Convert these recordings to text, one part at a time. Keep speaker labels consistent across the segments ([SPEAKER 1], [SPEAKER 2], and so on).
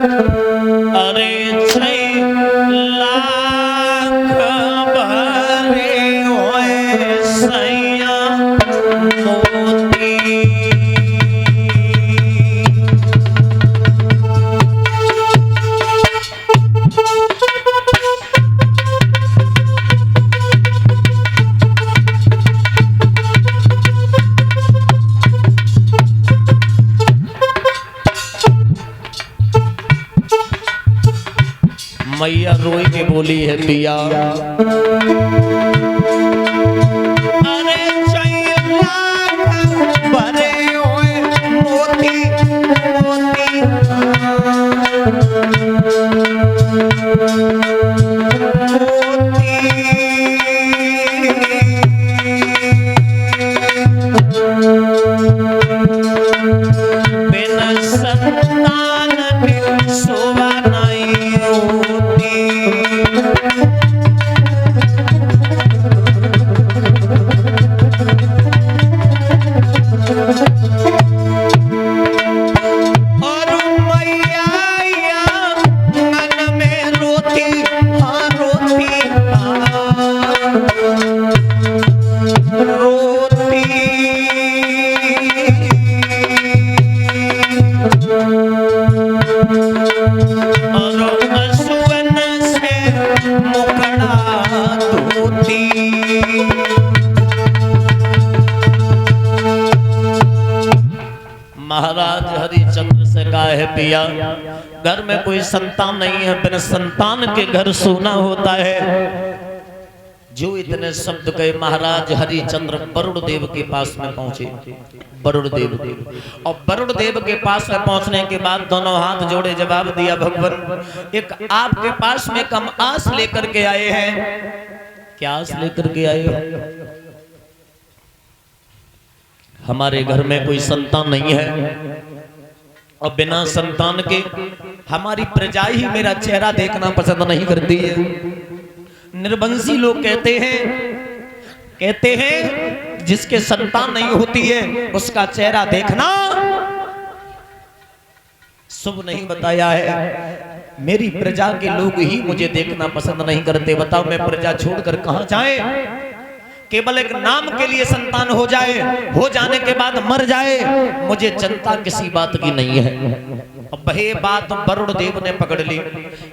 [SPEAKER 1] अरे छह लाख भरे होए सैया मोती। मैया रोई के बोली है पिया, अरे छह लाख भरे होए मोती मोती। बिन संतान के शोभा नहीं होती। और मैया मन में रोती, हाँ रोती, हाँ रोती। और सुवन से मुकड़ा धोती। महाराज हरिचंद्र से कहा है पिया, घर में कोई संतान नहीं है, बिना संतान के घर सूना होता है। जो इतने शब्द कहे महाराज हरिचंद्र वरुण देव के पास में पहुंचे। वरुण देव, और वरुण देव के पास में पहुंचने के बाद दोनों हाथ जोड़े जवाब दिया, भगवान एक आपके पास में कम आस लेकर के आए हैं। क्या आस लेकर के आए हो? हमारे घर में कोई संतान नहीं है और बिना संतान के हमारी प्रजा ही मेरा चेहरा देखना पसंद नहीं करती है। निर्वंशी लोग कहते हैं जिसके संतान नहीं होती है उसका चेहरा देखना शुभ नहीं बताया है। मेरी प्रजा के लोग ही मुझे देखना पसंद नहीं करते। बताओ मैं प्रजा छोड़कर कहां जाए? केवल एक नाम के लिए संतान हो जाए, हो जाने के बाद मर जाए, मुझे चिंता किसी बात की नहीं है। अब वही बात वरुण देव ने पकड़ ली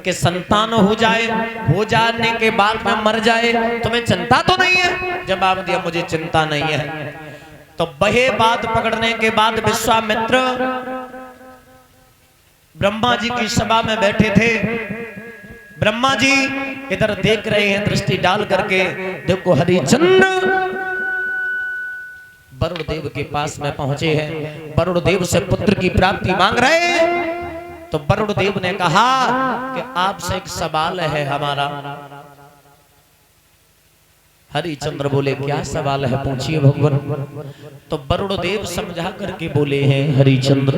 [SPEAKER 1] कि संतान हो जाए, हो जाने के बाद में मर जाए, तुम्हें चिंता तो नहीं है? जवाब दिया मुझे चिंता नहीं है। तो वही बात पकड़ने के बाद विश्वामित्र ब्रह्मा जी की सभा में बैठे थे। ब्रह्मा जी इधर देख रहे हैं दृष्टि डाल करके, देखो हरिचंद्र वरुण देव के पास में पहुंचे हैं, वरुण देव से पुत्र की प्राप्ति मांग रहे हैं। तो वरुण देव ने कहा कि आपसे एक सवाल है हमारा। हरिचंद्र बोले क्या सवाल है, पूछिए भगवान। तो वरुण देव समझा करके बोले हैं हरिचंद्र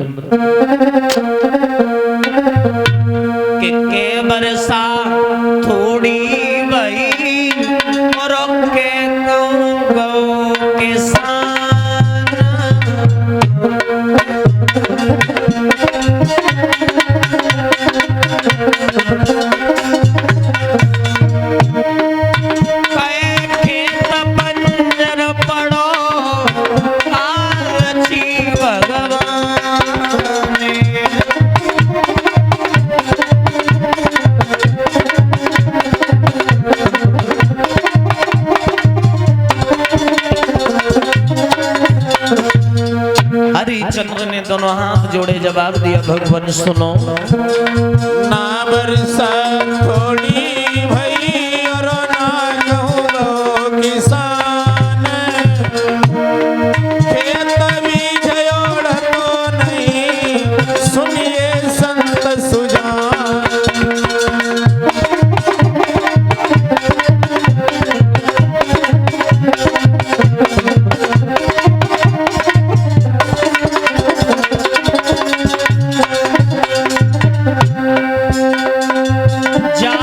[SPEAKER 1] के बरसा थोड़ी वही और के गौ किसान। हरिचंद्र ने दोनों हाथ जोड़े जवाब दिया, भगवान सुनो।
[SPEAKER 2] ना बरसा थोड़ी भई और ना कहूँ किसान, खेत बीज जोड़ तो नहीं, सुनिए संत सुजान।
[SPEAKER 1] जा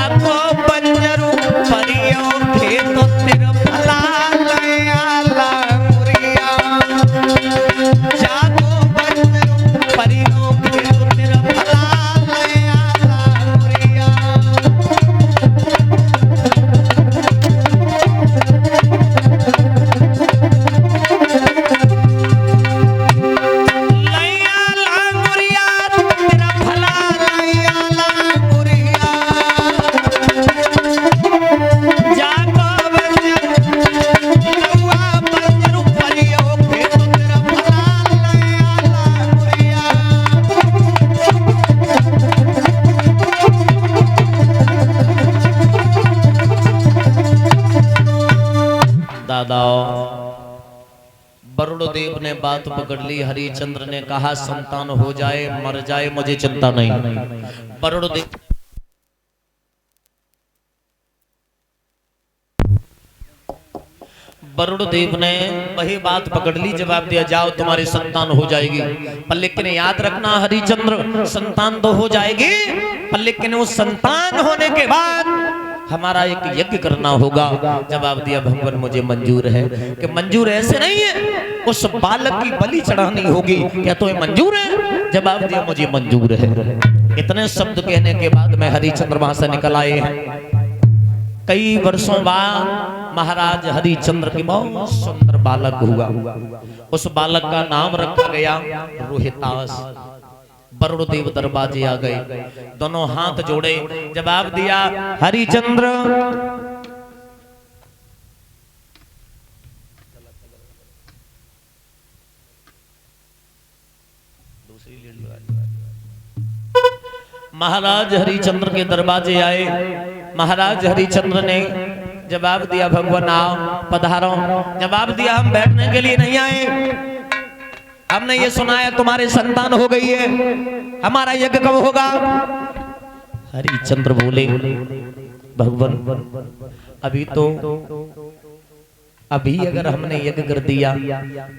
[SPEAKER 1] दादा वरुणदेव ने बात पकड़ ली। हरिचंद्र ने कहा संतान हो जाए मर जाए मुझे चिंता नहीं। वरुणदेव ने वही बात पकड़ ली, जवाब दिया जाओ तुम्हारी संतान हो जाएगी, पर लेकिन याद रखना हरिचंद्र संतान तो हो जाएगी, पर लेकिन उस संतान होने के बाद हमारा एक यज्ञ करना होगा। जवाब दिया भगवान मुझे मंजूर है। कि मंजूर ऐसे नहीं है, उस बालक की बलि चढ़ानी होगी, क्या तुम्हें मंजूर है? जवाब दिया मुझे मंजूर है। इतने शब्द कहने के बाद में हरिचंद्र वहां से निकल आए हैं। कई वर्षों बाद महाराज हरिचंद्र की बहुत सुंदर बालक हुआ। उस बालक का नाम रखा गया रोहितास। वरुणदेव दरवाजे आ गए, दोनों हाथ जोड़े, जवाब दिया हरिचंद्र महाराज हरिचंद्र के दरवाजे आए। महाराज हरिचंद्र ने जवाब दिया भगवान आओ पधारो। जवाब दिया हम बैठने के लिए नहीं आए, हमने ये सुना है तुम्हारे संतान हो गई है, हमारा यज्ञ कब होगा? हरिचंद्र बोले भगवान अभी अगर हमने यज्ञ कर दिया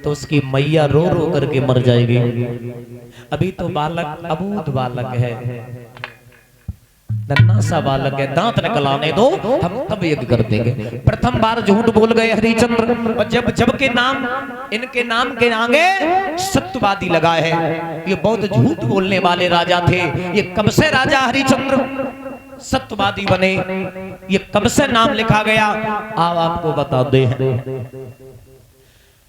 [SPEAKER 1] तो उसकी मैया रो रो करके मर जाएगी। अभी तो बालक अबूझ बालक है, नन्हा सा बालक है, दांत निकलाने दो हम तब यज्ञ कर देंगे। प्रथम बार झूठ बोल गए हरिचंद्र, और जब के नाम इनके नाम के आगे सत्यवादी लगा है। ये बहुत झूठ बोलने वाले राजा थे। ये कब से राजा हरिचंद्र सत्यवादी बने, ये कब से नाम लिखा गया, आप आपको बता दे।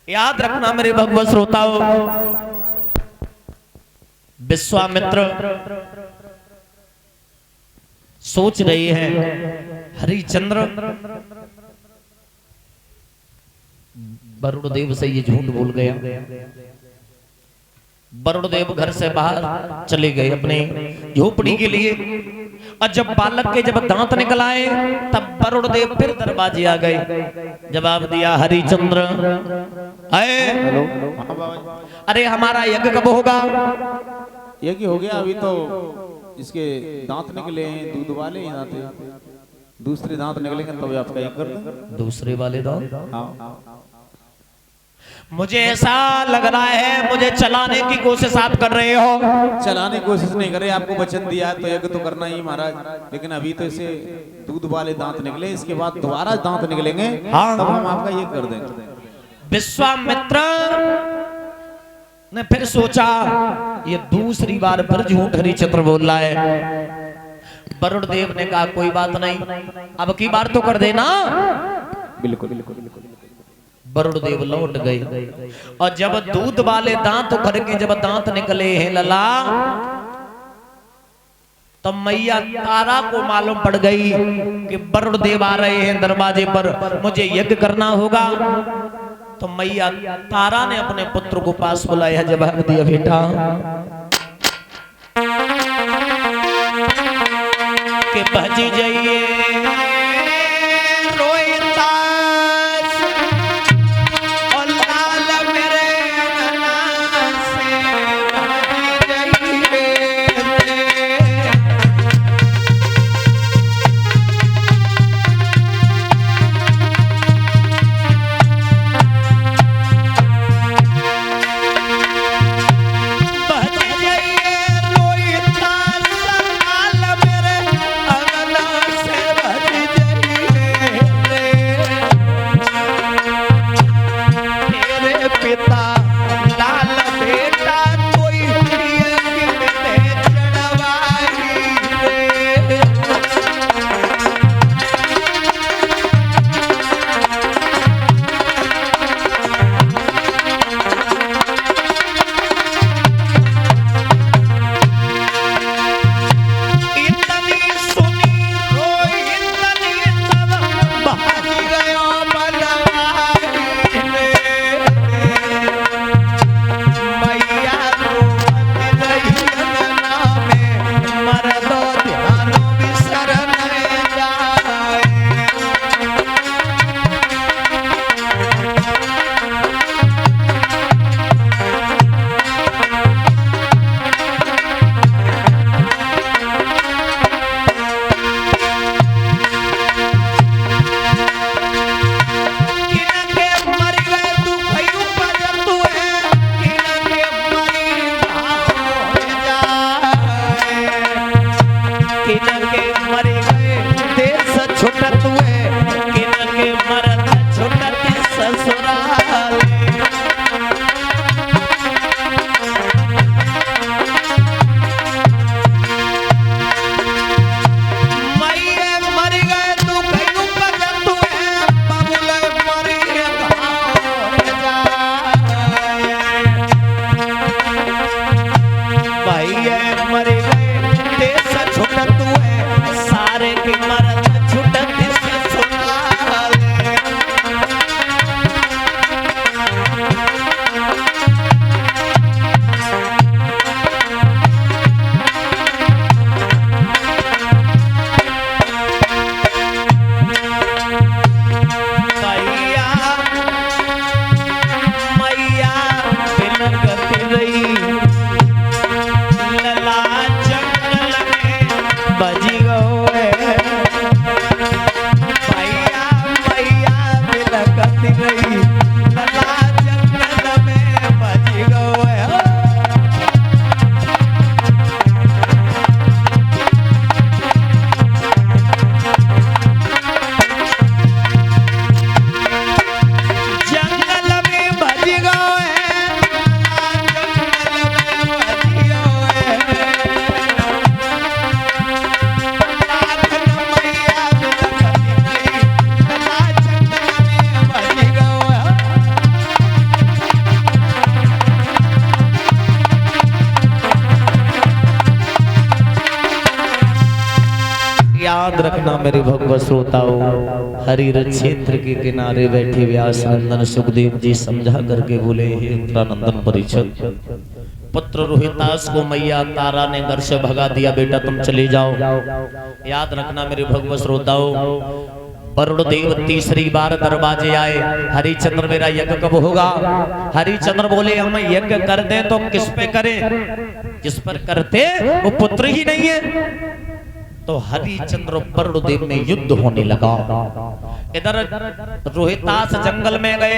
[SPEAKER 1] याद रखना मेरे भगवत श्रोताओ, विश्वामित्र सोच रहे हैं हरिचंद्र वरुणदेव से ये झूठ बोल गया। वरुणदेव घर से बाहर चले गए अपने झोपड़ी के लिए, और जब बालक के जब दांत निकल आए तब वरुणदेव फिर दरवाजे आ गए। जवाब दिया हरिचंद्र अरे हमारा यज्ञ कब होगा?
[SPEAKER 2] यज्ञ हो गया, अभी तो इसके दांत निकले हैं, दूध वाले ही दांत, दूसरे दांत निकलेंगे तब आपका यज्ञ कर देंगे।
[SPEAKER 1] दूसरे वाले दांत?
[SPEAKER 2] हाँ।
[SPEAKER 1] मुझे ऐसा लग रहा है मुझे चलाने की कोशिश आप कर रहे हो।
[SPEAKER 2] चलाने की कोशिश नहीं कर रहे, आपको वचन दिया है तो यज्ञ तो करना ही महाराज। लेकिन अभी तो इसे दूध वाले दांत निकले, इसके बाद दोबारा दांत निकलेंगे,
[SPEAKER 1] हाँ।
[SPEAKER 2] तब हम आपका यज्ञ कर देंगे।
[SPEAKER 1] विश्वामित्र ने फिर सोचा ये दूसरी बार फिर झूठ हरिचंद्र बोल रहा है। वरुणदेव ने कहा कोई बात नहीं, अब की बार तो कर देना।
[SPEAKER 2] बिल्कुल बिल्कुल बिल्कुल।
[SPEAKER 1] वरुणदेव लौट गए, और जब दूध वाले दांत उखड़ के जब दांत निकले हैं लला, तो मैया तारा को मालूम पड़ गई कि वरुणदेव आ रहे हैं दरवाजे पर, मुझे यज्ञ करना होगा। तो मैया तारा ने अपने पुत्र को पास बुलाया, जवाब दिया बेटा कि भजी जाइए किनके मर गए देश छुटत हुए, किनके मरत छुटत ससुराल। याद रखना मेरे भगवत श्रोताओं, हरिहर क्षेत्र के किनारे बैठे व्यास नंदन सुखदेव जी समझा करके बोले, हे उत्तरानंदन परीक्षित, पुत्र रोहितास को मैया तारा ने घर से भगा दिया, बेटा तुम चले जाओ। याद रखना मेरे भगवत श्रोताओं, वरुण देव तीसरी बार दरवाजे आए, हरिचंद्र मेरा यज्ञ कब होगा? हरिचंद्र बोले हम यज्ञ कर दें तो किस पे करें? जिस पर करते वो पुत्र ही नहीं है। तो हरिचंद्र वरुण देव में युद्ध होने लगा। इधर रोहितास जंगल में गए,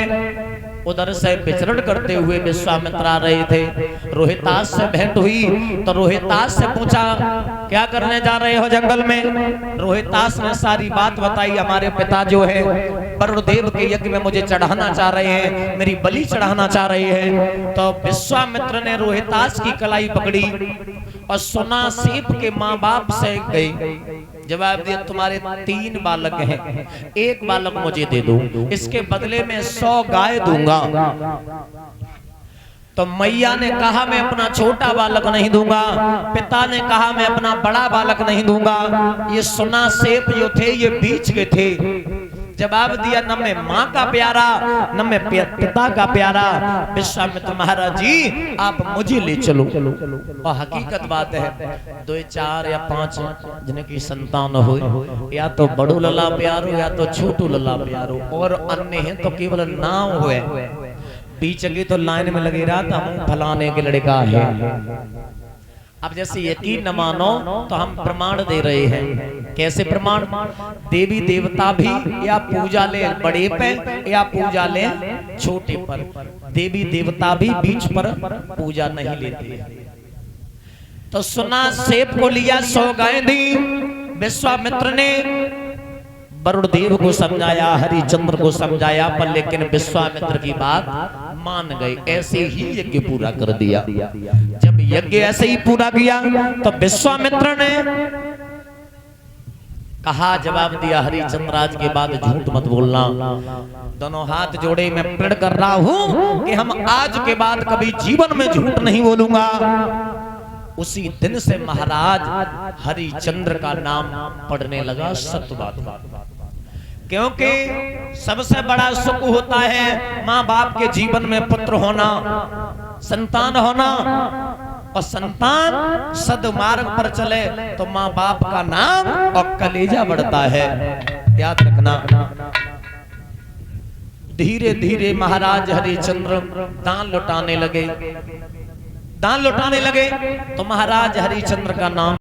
[SPEAKER 1] उधर से विचरण करते हुए विश्वामित्र आ रहे थे। रोहितास से भेंट हुई तो रोहितास से पूछा क्या करने जा रहे हो जंगल में? रोहितास ने सारी बात बताई, हमारे पिता जो है वरुण देव के यज्ञ में मुझे चढ़ाना चाह रहे हैं, मेरी बलि चढ़ाना चाह रहे हैं। तो विश्वामित्र ने रोहितास की कलाई पकड़ी और सुना सीप के माँ बाप से गई, जवाब दिया तुम्हारे 3 बालक हैं, 1 बालक मुझे दे दो, इसके बदले में 100 गाय दूंगा। तो मैया ने कहा मैं अपना छोटा बालक नहीं दूंगा, पिता ने कहा मैं अपना बड़ा बालक नहीं दूंगा। ये सुना सेप जो थे ये बीच के थे। जवाब दिया न मैं माँ का प्यारा न मैं पिता का प्यारा, विश्वामित्र महाराज जी आप मुझे ले चलो। और हकीकत बात है 2 4 या 5 जिनकी संतान हो, या तो बड़ो लला प्यारो या तो छोटू लला प्यारो, और अन्य हैं तो केवल नाम हुए। बीच की तो लाइन में लगे रहा था हम फलाने के लड़का है। अब जैसे यकीन न मानो तो हम प्रमाण दे रहे हैं। कैसे प्रमाण? देवी देवता भी या पूजा ले बड़े पे या पूजा ले छोटे पर, देवी देवता भी बीच पर पूजा नहीं लेते। तो सुना सेब को लिया, 100 गायें दी। विश्वामित्र ने वरुण देव को समझाया, हरिचंद्र को समझाया, पर लेकिन विश्वामित्र की बात मान गए, ऐसे ही यज्ञ पूरा कर दिया। जब यज्ञ ऐसे ही पूरा किया तो विश्वामित्र ने कहा, जवाब दिया हरिचंद्र आज के बाद झूठ मत बोलना। दोनों हाथ जोड़े मैं प्रण कर रहा हूं कि हम आज के बाद कभी जीवन में झूठ नहीं बोलूंगा। उसी दिन से महाराज हरिचंद्र का नाम पढ़ने लगा सत्यवादी, क्योंकि सबसे बड़ा सुख होता है माँ बाप के जीवन में पुत्र होना, संतान होना, और संतान सदमार्ग पर चले तो माँ बाप का नाम और कलेजा बढ़ता है। याद रखना। धीरे धीरे महाराज हरिचंद्र दान लौटाने लगे। दान लौटाने लगे तो महाराज हरिचंद्र का नाम